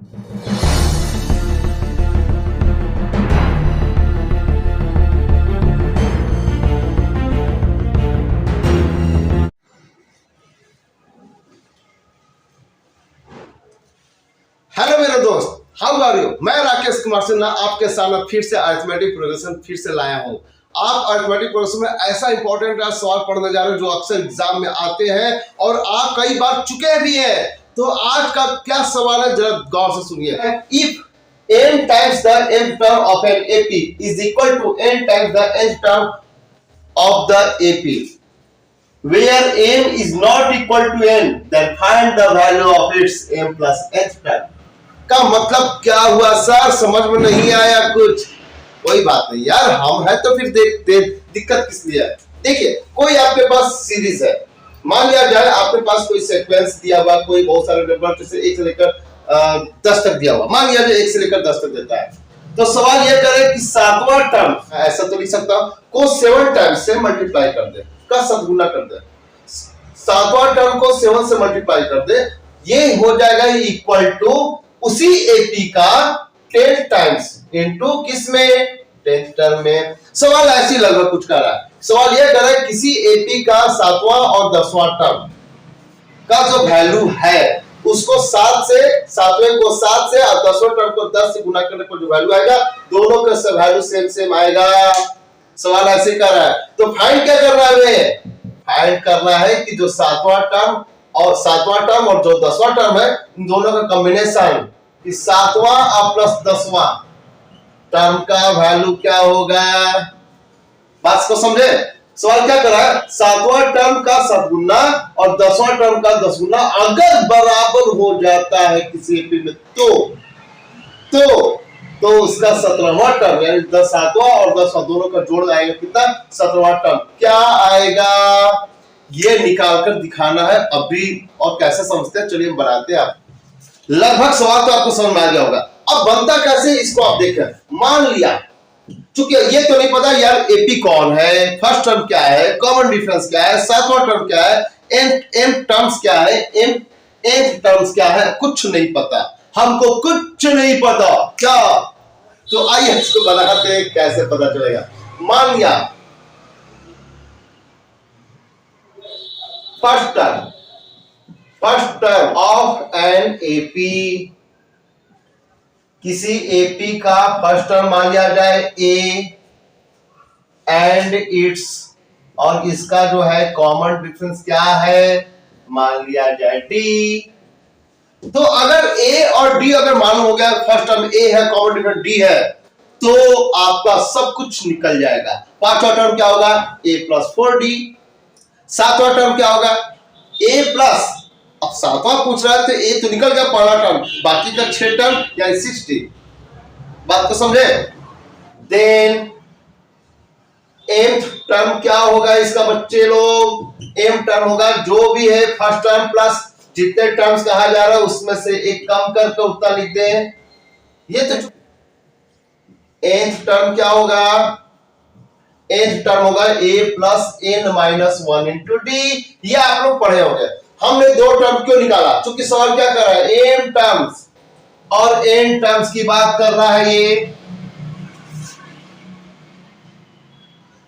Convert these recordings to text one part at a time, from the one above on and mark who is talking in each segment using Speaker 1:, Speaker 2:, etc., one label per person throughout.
Speaker 1: Hello मेरे दोस्त, how are you. मैं राकेश कुमार सिन्हा आपके सामने फिर से अरिथमेटिक प्रोग्रेशन फिर से लाया हूँ। आप अरिथमेटिक प्रोग्रेशन में ऐसा इंपॉर्टेंट सवाल पढ़ने जा रहे हैं जो अक्सर एग्जाम में आते हैं और आप कई बार चुके भी हैं। तो आज का क्या सवाल है, जरा गौर से सुनिए। If n times the nth term of an AP is equal to n times the nth term of the AP where n is not equal to n, then find the value of its m plus nth term। का मतलब क्या हुआ sir, समझ में नहीं आया कुछ? कोई बात नहीं यार, हम है तो फिर दिक्कत किस लिए है। देखिए, कोई आपके पास सीरीज है, मान लिया जाए आपके पास कोई सीक्वेंस दिया हुआ, कोई बहुत सारे नंबर जैसे 1 से लेकर 10 तक दिया हुआ, मान लिया जाए 1 से लेकर 10 तक देता है। तो सवाल यह करे कि सातवां टर्म, ऐसा तो लिख सकता हूं, को 7 टाइम्स से मल्टीप्लाई कर दे, का सदगुना कर दे। सातवां टर्म को 7 से मल्टीप्लाई कर दे, ये हो जाएगा इक्वल टू उसी एपी का 10 टाइम्स इनटू किस में, 10th टर्म में। सवाल ऐसी लगभग कुछ कर रहा है। सवाल यह कर रहा है किसी एपी का 7वां और 10वां टर्म का जो वैल्यू है उसको 7 से, 7वें को 7 से और 10वें टर्म को 10 से गुना करने पर जो वैल्यू आएगा, दोनों का वैल्यू सेम सेम आएगा। सवाल ऐसे कर रहा है। तो फाइंड क्या करना है? फाइंड करना है कि जो 7वां टर्म और 10वां टर्म है, इन दोनों का कॉम्बिनेशन, कि 7वां और प्लस 10वां टर्म का वैल्यू क्या होगा। बात को समझे? सवाल क्या कर रहा है, 7वां टर्म का सदगुना और 10वां टर्म का 10 गुना अगर बराबर हो जाता है किसी एपी में तो उसका 17वां टर्म, यानी 7वां और 10वां दोनों का जोड़ आएगा कितना, 17वां टर्म। क्या आएगा ये निकाल कर दिखाना है अभी। और कैसे समझते हैं, चलिए हम बनाते हैं। आप लगभग सवाल तो आपको समझ में आ गया होगा। अब बनता कैसे, इसको आप देखें। मान लिया, चूंकि ये तो नहीं पता यार एपी कौन है, फर्स्ट टर्म क्या है, कॉमन डिफरेंस क्या है, सातवां टर्म क्या है, एम टर्म्स क्या है, एम टर्म्स क्या है, कुछ नहीं पता, हमको कुछ नहीं पता। क्या? तो आइए इसको बनाते हैं, कैसे पता चलेगा। मान लिया first term of an AP, किसी एपी का फर्स्ट टर्म मान लिया जाए ए एंड इट्स, और इसका जो है कॉमन डिफरेंस क्या है, मान लिया जाए डी। तो अगर ए और डी अगर मालूम हो गया, फर्स्ट टर्म ए है, कॉमन डिफरेंस डी है, तो आपका सब कुछ निकल जाएगा। पांचवा टर्म क्या होगा, ए प्लस 4d। सातवां टर्म क्या होगा, ए प्लस, अब सातवां पूछ रहा है तो ए तो निकल गया पहला टर्म, बाकी का 6 टर्म यानी 60। बात को समझे? देन एम टर्म क्या होगा इसका बच्चे लोग, एम टर्म होगा जो भी है फर्स्ट टर्म प्लस जितने टर्म्स कहा जा रहा है उसमें से एक कम करके उतना लिख दें। ये तो nth टर्म क्या होगा, nth टर्म होगा a plus n minus 1 into D. ये आप लोग पढ़े होंगे। हमने 2 टर्म क्यों निकाला, क्योंकि सवाल क्या कर रहा है, m टर्म्स और n टर्म्स की बात कर रहा है। ये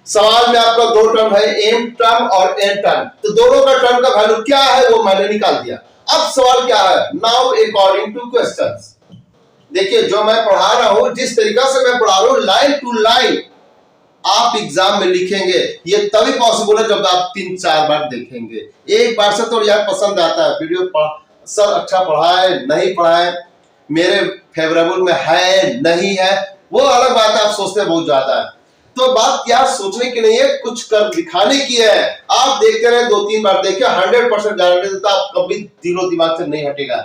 Speaker 1: सवाल में आपका 2 टर्म है, m टर्म और n टर्म, तो दोनों का टर्म का वैल्यू क्या है वो मैंने निकाल दिया। अब सवाल क्या है, नाउ अकॉर्डिंग टू क्वेश्चंस। देखिए जो मैं पढ़ा रहा हूं, जिस तरीका से मैं पढ़ा रहा हूं, लाइन टू लाइन आप एग्जाम में लिखेंगे। ये तभी पॉसिबल है जब आप 3-4 बार देखेंगे। एक बार से तो यार पसंद आता है वीडियो, सर अच्छा पढ़ा है नहीं पढ़ा है, मेरे फेवरेबल में है नहीं है, वो अलग बात है, आप सोचते हैं बहुत ज्यादा है। तो बात यार सोचने की नहीं है, कुछ कर दिखाने की है। आप देखते रहे, 2-3 बार देखिए, 100% गारंटी देता आप कभी दिलो दिमाग से नहीं हटेगा।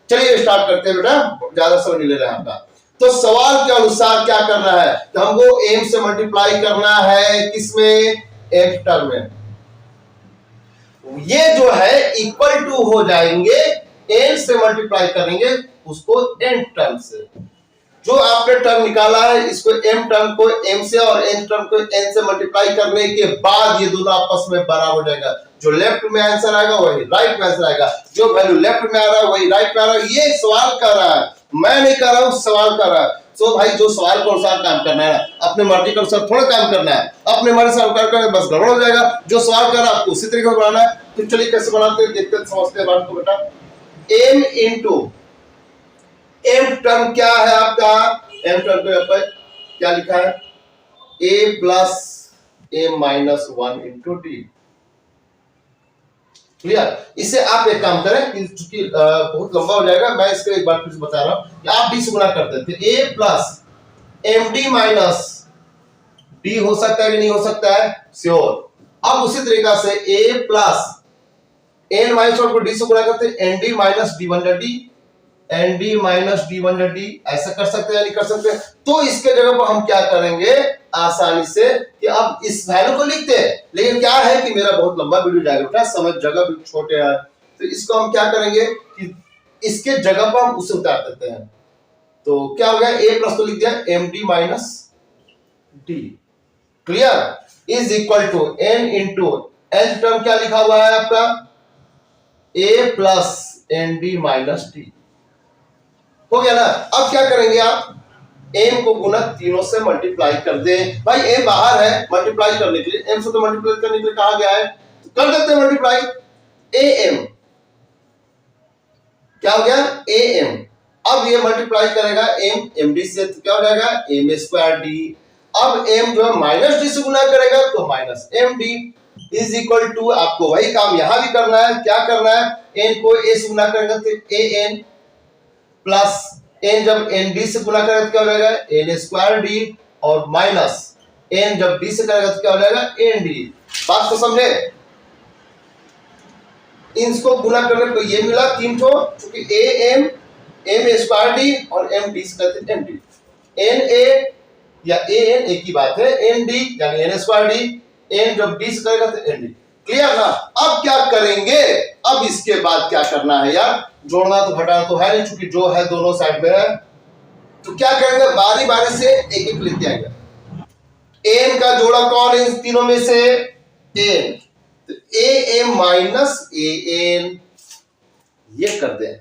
Speaker 1: चलिए स्टार्ट करते हैं बेटा, ज्यादा समय नहीं ले रहे हैं आपका। तो सवाल के अनुसार क्या करना है कि हमको m से मल्टीप्लाई करना है, किसमें, f टर्म में। ये जो है इक्वल टू हो जाएंगे, n से मल्टीप्लाई करेंगे उसको n टर्म से। जो आपने टर्म निकाला है इसको m टर्म को m से और n टर्म को n से मल्टीप्लाई करने के बाद ये दोनों आपस में बराबर हो जाएगा। जो लेफ्ट में आंसर आएगा वही राइट में आंसर आएगा, जो वैल्यू लेफ्ट में आ रहा है वही राइट में आ रहा है। ये सवाल कर रहा है, मैं नहीं कर रहा हूँ, सवाल कर रहा है। तो भाई जो सवाल के अनुसार काम करना है, अपने मर्जी के अनुसार थोड़ा काम करना है, अपने मर्जी से काम करना बस गड़बड़ हो जाएगा। जो सवाल कर रहा है आपको उसी तरीके से बनाना है। तो चलिए कैसे बनाते हैं देखते हैं, समझते हैं बात को बेटा। एम इंटू एम टर्म क्या है आपका, एम टर्म पे आपका क्या लिखा है, ए प्लस ए माइनस 1 इंटू डी। क्लियर। इससे आप एक काम करें, क्योंकि बहुत लंबा हो जाएगा, मैं इसको एक बार फिर से बता रहा हूं कि आप डी से गुणा कर देते, A plus M D minus D हो सकता है कि नहीं हो सकता है, श्योर। अब उसी तरीका से A plus N minus one को डी से गुणा करते हैं, N D minus D one D, N D minus D one D, ऐसा कर सकते हैं या नहीं कर सकते। तो इसके जगह पर हम क्या करेंगे आसानी से कि अब इस वैल्यू को लिखते हैं, लेकिन क्या है कि मेरा बहुत लंबा वीडियो जाएगा बेटा, समझ जगह भी छोटे है, तो इसको हम क्या करेंगे कि इसके जगह पर हम उसे उतार देते हैं। तो क्या हो गया, ए प्लस को लिख दिया M D minus D, clear, is equal to N into N term क्या लिखा हुआ है आपका, A plus N D minus D, हो गया ना। अब क्या करेंगे आप, एम को गुना तीनों से मल्टीप्लाई कर दें। भाई एम बाहर है, मल्टीप्लाई करने के लिए, एम से तो मल्टीप्लाई करने के लिए कहा गया है, तो कर देते हैं मल्टीप्लाई। ए एम क्या हो गया, ए एम। अब ये मल्टीप्लाई करेगा एम एम डी से, तो क्या हो जाएगा एम स्क्वायर डी। अब एम जो है माइनस डी से गुना करेगा तो minus M D is equal to, आपको वही काम यहां भी करना है। क्या करना है, एन को ए से गुना करेगा तो ए एन प्लस एन जब एन डी से गुना करेगा तो क्या हो जाएगा एन स्क्वायर डी, और माइनस एन जब डी से करेगा तो क्या हो जाएगा एन डी। बात को समझे, इनको गुना करने को ये मिला तीन ठो, क्योंकि A M M square D और एम डी से करते एम डी, एन ए या ए एन एक ही बात है, एन डी यानी एन स्क्वायर डी, एन जब डी से करेगा तो एन डी, क्लियर ना। अब क्या करेंगे, अब इसके बाद क्या करना है यार, जोड़ना तो घटाना तो है नहीं, चूंकि जो है दोनों साइड में है, तो क्या करेंगे बारी बारी से एक एक लिख दिया। एन का जोड़ा कौन है इन तीनों में से, एन, तो A M minus A N, ये कर दें।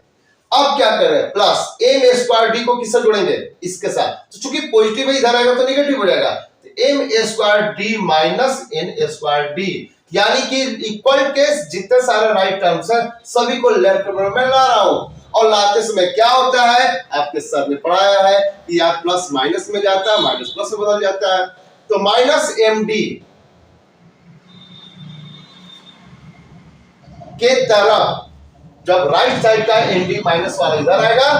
Speaker 1: अब क्या करें, प्लस एम स्क्वायर डी को किससे जोड़ेंगे, इसके साथ, तो चूंकि पॉजिटिव इधर आएगा तो नेगेटिव हो जाएगा, तो M square D minus N square D, यानी कि इक्वल के जितने सारे राइट टर्म्स हैं सभी को लेफ्ट में ला रहा हूं। और लाते समय क्या होता है, आपके सर ने पढ़ाया है कि आप प्लस माइनस में जाता है, माइनस प्लस में बदल जाता है। तो माइनस एम डी के तरफ जब राइट साइड का एन डी माइनस वाला इधर आएगा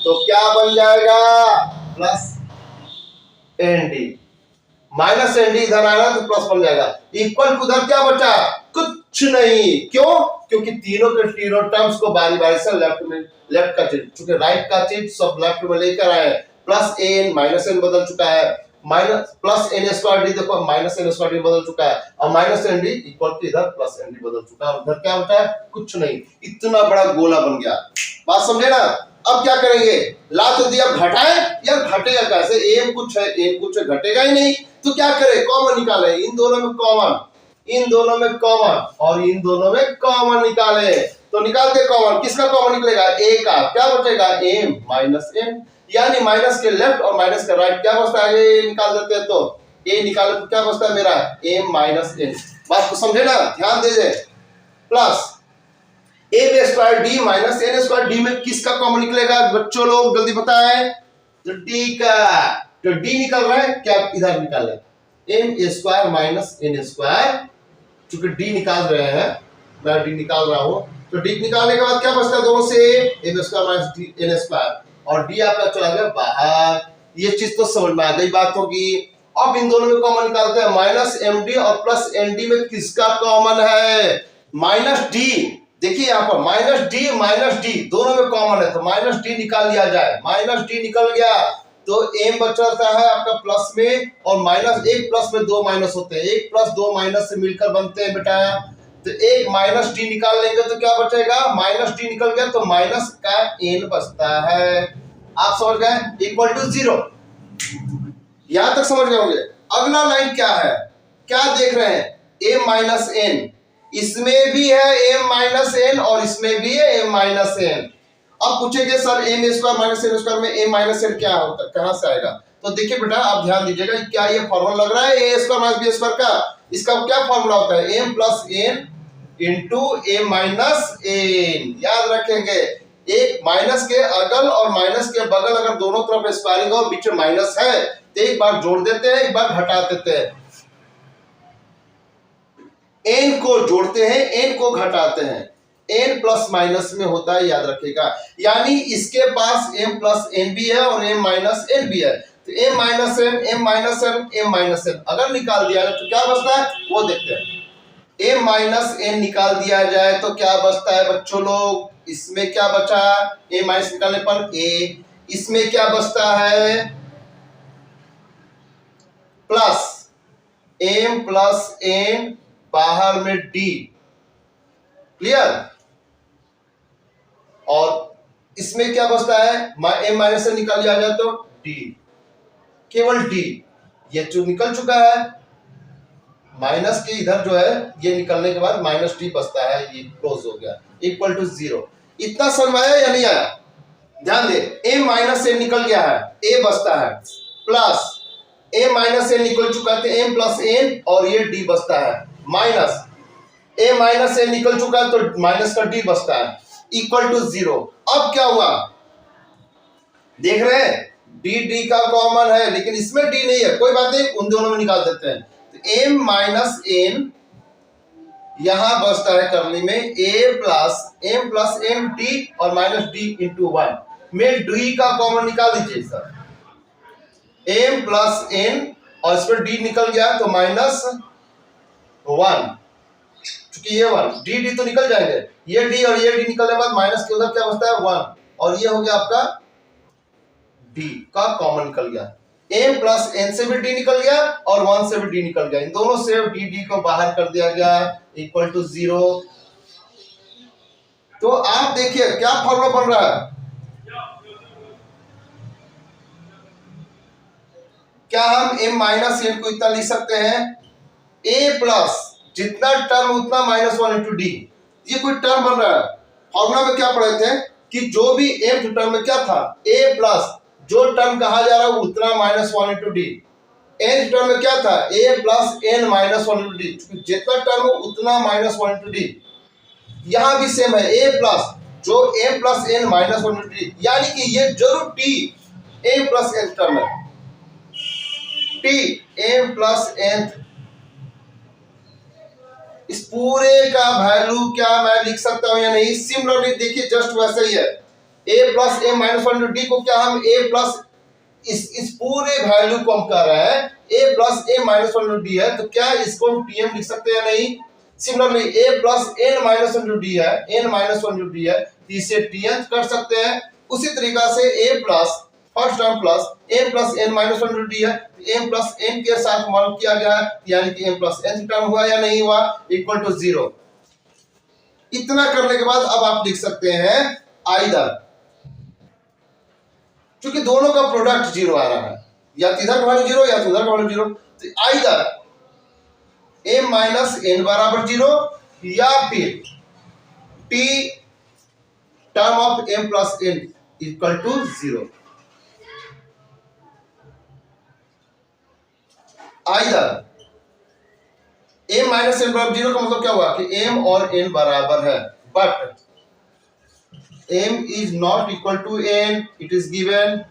Speaker 1: तो क्या बन जाएगा, plus N D, minus N D इधर आएगा तो प्लस बन जाएगा। इक्वल को उधर क्या बचा, कुछ नहीं, क्यों, क्योंकि तीनों के तीनों टर्म्स को बारी बारी से लेफ्ट में, लेफ्ट का चीज, क्योंकि राइट का चीज सब लेफ्ट में लेकर आए, प्लस एन माइनस एन बदल चुका है, minus plus N square D देखो माइनस एन स्क्वायर डी बदल चुका है, और minus N D equal to इधर प्लस एन डी बदल चुका है, और इधर क्या बचा है, कुछ नहीं। इतना बड़ा गोला बन गया, बात समझे ना। अब क्या करेंगे, ला तो दिया, घटाए यार, घटेगा कैसे, एम कुछ है एम कुछ है, घटेगा ही नहीं, तो क्या करें, कॉमन निकाले, इन दोनों में कॉमन, इन दोनों में कॉमन और इन दोनों में कॉमन निकाले। तो निकालते कॉमन, किसका कॉमन निकलेगा, ए का, क्या बचेगा एम माइनस एम, यानी माइनस के लेफ्ट और माइनस के राइट क्या बचता है, ए निकाल देते हैं, तो ए निकाले तो क्या बचता है मेरा एम माइनस एन। बात को समझे ना, ध्यान दीजिए। Plus A square D minus N square D में किसका कॉमन निकलेगा बच्चों, लोग जल्दी बताएं, तो डी का, तो डी निकल रहा है, क्या इधर निकाले M square minus N square, चूंकि डी निकाल रहे हैं, मैं डी निकाल रहा हूं, तो डी निकालने के बाद क्या बचता है दोनों से, M square minus N square, और डी आपका चला गया बाहर। ये चीज तो समझ में आ गई बात होगी। अब इन दोनों में कॉमन निकालते हैं, माइनस एम डी और प्लस एन डी में किसका कॉमन है, माइनस डी, देखिए यहाँ पर माइनस डी दोनों में कॉमन है, तो माइनस डी निकाल लिया जाए, माइनस डी निकल गया, तो एम बचता है आपका प्लस में, और माइनस, एक प्लस में दो माइनस होते हैं, एक प्लस दो माइनस से मिलकर बनते हैं बेटा, तो एक माइनस डी निकाल लेंगे तो क्या बचेगा, माइनस डी निकल गया तो माइनस का एन बचता है, आप समझ गए, इक्वल टू 0, यहां तक समझ गए होंगे। अगला लाइन क्या है, क्या देख रहे हैं, एम माइनस एन, इसमें भी है एम माइनस एन और इसमें भी है एम माइनस एन, अब पूछेंगे sir m square minus N square में एम माइनस एन क्या होता है, कहां से आएगा? तो देखिए बेटा आप ध्यान दीजिएगा, क्या ये फॉर्मूला लग रहा है ए स्क्वायर माइनस बी स्क्वायर का? इसका क्या फॉर्मूला होता है? एम प्लस एन इंटू ए माइनस एन। याद रखेंगे, एक माइनस के अगल और माइनस के बगल अगर दोनों तरफ स्क्वायरिंग और बीच में माइनस है तो एक बार जोड़ देते हैं, एक बार घटा देते हैं। एन को जोड़ते हैं, एन को घटाते हैं। एन प्लस माइनस में होता है, याद रखिएगा। यानी इसके पास एम प्लस एन भी है और एम माइनस एन भी है, तो m minus n, m minus n, m minus n अगर निकाल दिया जाए तो क्या बचता है वो देखते हैं। एम माइनस एन निकाल दिया जाए तो क्या बचता है बच्चों लोग? इसमें क्या बचा? ए माइनस निकालने पर ए, इसमें क्या बचता है? प्लस एम प्लस एन, बाहर में डी। क्लियर? और इसमें क्या बचता है? एम माइनस एन निकाल दिया जाए तो डी, केवल डी। ये जो निकल चुका है माइनस के इधर जो है, ये निकलने के बाद माइनस डी बचता है, ये क्लोज हो गया, इक्वल टू 0। इतना समझ आया या नहीं आया? ध्यान दे, एम माइनस एन निकल गया है, ए बचता है, प्लस एम माइनस एन निकल चुका है एम प्लस एन और ये डी बचता है, माइनस ए माइनस एन निकल चुका है तो माइनस का डी बचता है, इक्वल टू 0। अब क्या हुआ देख रहे हैं? डी डी का कॉमन है लेकिन इसमें डी नहीं है, कोई बात नहीं, उन दोनों में निकाल देते हैं। तो एम माइनस एन यहां बचता है करने में A plus M plus N D और माइनस डी इंटू 1 में डी का कॉमन निकाल दीजिए सर। एम प्लस एन और इस पर डी निकल गया तो माइनस 1, क्योंकि ये 1 डी डी तो निकल जाएंगे, ये डी और ये डी निकलने के बाद माइनस के उधर क्या बचता है 1 और ये हो गया आपका डी का कॉमन निकल गया। एम प्लस एन से भी डी निकल गया और 1 से भी डी निकल गया, इन दोनों से डी डी को बाहर कर दिया गया, इक्वल टू 0। तो आप देखिए क्या फॉर्मूला बन रहा है? क्या हम m माइनस एन को इतना लिख सकते हैं? a प्लस जितना टर्म उतना माइनस 1 इंटू डी, ये कोई टर्म बन रहा है। फॉर्मूला में क्या पढ़े थे कि जो भी m टर्म में क्या था, a प्लस जो टर्म कहा जा रहा है उतना minus 1 into d. n term में क्या था? a plus N minus 1 into d, जितना टर्म हो उतना माइनस 1 इंटू डी। यहां भी सेम है, a प्लस जो m plus N minus 1 into d, यानी कि ये जरूर t m plus n term है, t m प्लस n। इस पूरे का वैल्यू क्या मैं लिख सकता हूं या नहीं? सिमिलरली देखिए जस्ट वैसे ही है, a plus m minus 1 D को क्या हम a प्लस इस पूरे वैल्यू को हम कह रहे हैं a plus m minus 1 D है, तो क्या इसको हम tm लिख सकते हैं या नहीं? Similarly a plus n minus 1 D है, n माइनस 1 डी है, तो इसे tn कर सकते हैं। उसी तरीका से a plus first term plus m plus n minus 1 D है, m प्लस n के साथ मल्टीप्लाई किया गया है, यानी कि m प्लस n टर्म हुआ या नहीं हुआ, इक्वल टू 0। इतना करने के बाद अब आप लिख सकते हैं आइदर, क्योंकि दोनों का प्रोडक्ट 0 आ रहा है, या तो इधर का वैल्यू 0 या तो उधर का वैल्यू 0, तो आइदर m माइनस n बराबर 0 या फिर t term of m plus n equal to 0। Either m minus n बराबर 0 का मतलब क्या हुआ कि m और n बराबर है, but m is not equal to n, it is given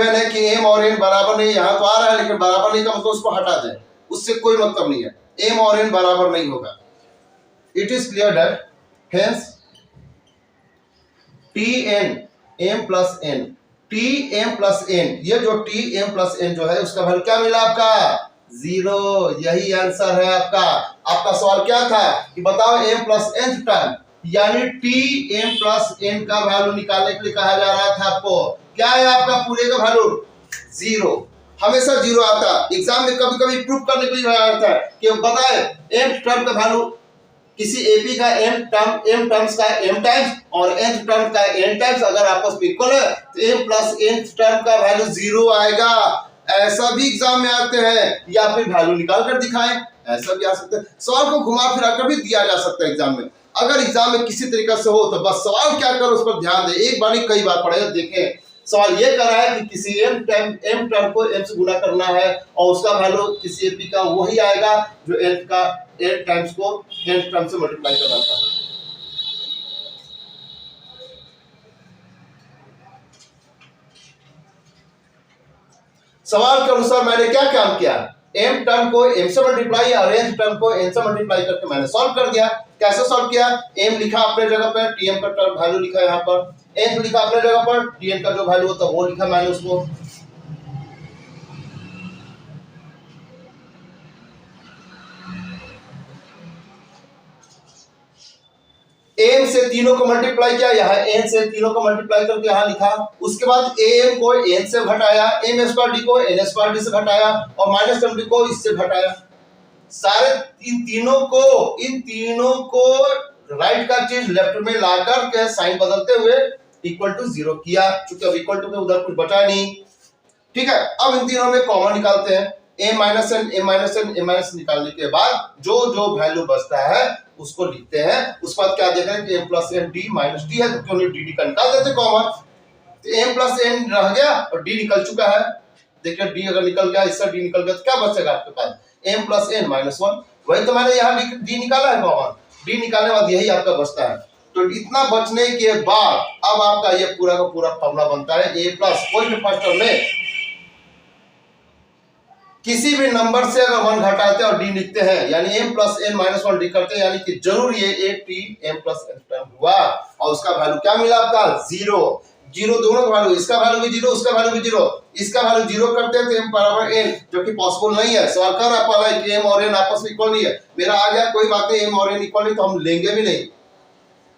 Speaker 1: है कि m और n बराबर नहीं, यहां तो आ रहा है लेकिन बराबर नहीं का मतलब उसको हटा दें, उससे कोई मतलब नहीं है, m और n बराबर नहीं होगा। It is clear that hence tn m plus n, tm plus n, ये जो tm प्लस n जो है उसका वैल्यू क्या मिला आपका? 0। यही आंसर है आपका। आपका सवाल क्या था कि बताओ m प्लस n टर्म, यानी tm प्लस n का वैल्यू निकालने के लिए कहा जा रहा था आपको। क्या है आपका पूरे का वैल्यू? 0। हमेशा 0 आता है। एग्जाम में कभी कभी प्रूफ करने के लिए आता है कि बताए m टर्म का वैल्यू, किसी एपी का m टर्म्स का m टाइम्स और n टर्म का n टाइम्स अगर आपस में इक्वल है तो m प्लस n टर्म का वैल्यू 0 आएगा। ऐसा भी एग्जाम में आते हैं, या फिर वैल्यू निकाल कर दिखाएं, ऐसा भी आ सकता है। सवाल को घुमा फिरा कर भी दिया जा सकता है एग्जाम में। अगर एग्जाम में किसी तरीके से हो तो बस सवाल क्या करो उस पर ध्यान दें, एक बार नहीं कई बार पढ़े। देखें सवाल ये कर रहा है कि किसी m टर्म को m से गुना करना है और उसका वैल्यू किसी p का वही आएगा जो n टाइम्स को n टर्म से मल्टीप्लाई करना था। सवाल के अनुसार मैंने क्या काम किया, m टर्म को m से मल्टीप्लाई और n टर्म को n से मल्टीप्लाई करके मैंने सॉल्व कर दिया। कैसे सॉल्व किया, m लिखा अपने जगह पर, tm का टर्म वैल्यू लिखा यहाँ पर, n लिखा अपने जगह पर, tn का जो वैल्यू होता है वो लिखा मैंने उसको। m से तीनों को मल्टीप्लाई किया, यहाँ n से तीनों को मल्टीप्लाई करके यहाँ लिखा। उसके बाद am को n से घटाया, m स्क्वायर d को n स्क्वायर d से घटाया और माइनस m d को इससे घटाया। सारे इन तीनों को राइट का चीज लेफ्ट में लाकर के साइन बदलते हुए इक्वल टू 0 किया, क्योंकि अब इक्वल टू के उधर कुछ बचा नहीं। ठीक है, अब इन तीनों में कॉमन निकालते हैं, a minus n a minus n a minus निकालने के बाद जो जो वैल्यू बचता है उसको लिखते हैं। उसके बाद क्या देख रहे हैं कि m plus n d minus d है, तो क्यों नहीं dd का निकाल देते कॉमन, तो m प्लस n रह गया और d निकल चुका है। देखिए d अगर निकल गया, इससे d निकल गया तो क्या बचेगा आपके पास, m प्लस n माइनस 1। वही तो मैंने यहाँ d निकाला है कॉमन, d निकालने के बाद यही आपका बचता है। तो इतना बचने के बाद अब आपका ये पूरा का पूरा फॉर्मूला बनता है a प्लस, कोई भी फर्स्ट टर्म में किसी भी नंबर से अगर 1 घटाते हैं और d लिखते हैं, यानी m plus n minus 1 d करते हैं, यानी कि जरूर ये a t m plus n term हुआ और उसका वैल्यू क्या मिला आपका 0। जीरो दोनों का वैल्यू, इसका वैल्यू भी 0 उसका वैल्यू भी 0, इसका वैल्यू 0 करते हैं तो m बराबर n, जो कि पॉसिबल नहीं है। सवाल कर रहा पाला है कि m और n आपस में इक्वल नहीं है, मेरा आ गया कोई बात नहीं, m और n इक्वल नहीं तो हम लेंगे भी नहीं,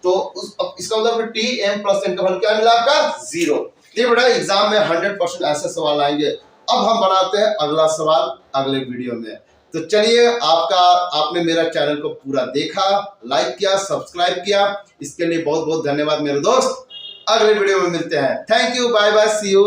Speaker 1: तो इसका मतलब t m प्लस n का वैल्यू क्या मिला आपका 0। ये बड़ा एग्जाम में 100% ऐसे सवाल आएंगे। अब हम बनाते हैं अगला सवाल अगले वीडियो में। तो चलिए, आपने मेरा चैनल को पूरा देखा, लाइक किया, सब्सक्राइब किया, इसके लिए बहुत बहुत धन्यवाद मेरे दोस्त। अगले वीडियो में मिलते हैं। Thank you, bye bye, see you.